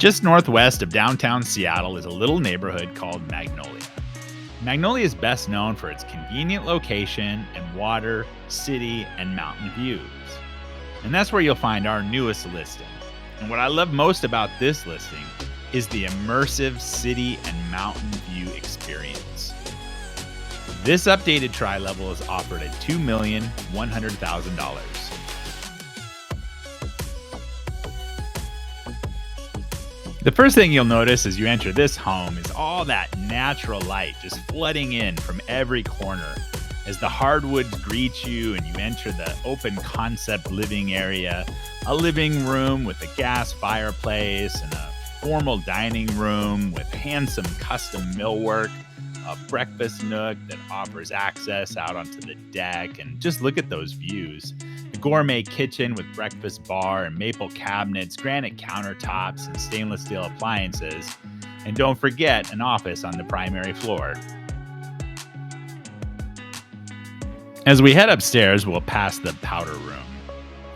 Just northwest of downtown Seattle is a little neighborhood called Magnolia. Magnolia is best known for its convenient location and water, city, and mountain views. And that's where you'll find our newest listing. And what I love most about this listing is the immersive city and mountain view experience. This updated tri-level is offered at $2,100,000. The first thing you'll notice as you enter this home is all that natural light just flooding in from every corner as the hardwoods greet you and you enter the open concept living area, a living room with a gas fireplace and a formal dining room with handsome custom millwork, a breakfast nook that offers access out onto the deck, and just look at those views. The gourmet kitchen with breakfast bar and maple cabinets, granite countertops, and stainless steel appliances. And don't forget an office on the primary floor. As we head upstairs, we'll pass the powder room.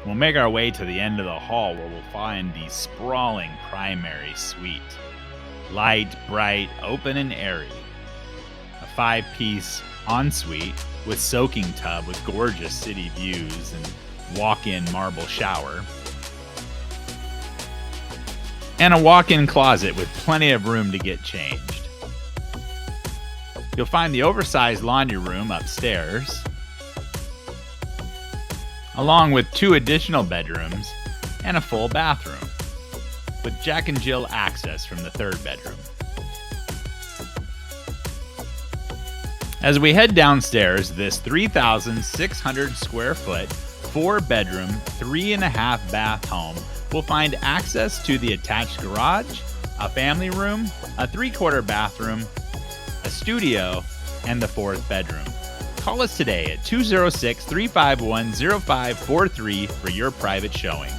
We'll make our way to the end of the hall where we'll find the sprawling primary suite. Light, bright, open, and airy. A 5-piece ensuite with soaking tub with gorgeous city views and walk-in marble shower. And a walk-in closet with plenty of room to get changed. You'll find the oversized laundry room upstairs, along with 2 additional bedrooms and a full bathroom, with Jack and Jill access from the 3rd bedroom. As we head downstairs, this 3,600 square foot, 4-bedroom, 3.5 bath home will find access to the attached garage, a family room, a 3/4 bathroom, a studio, and the 4th bedroom. Call us today at 206-351-0543 for your private showing.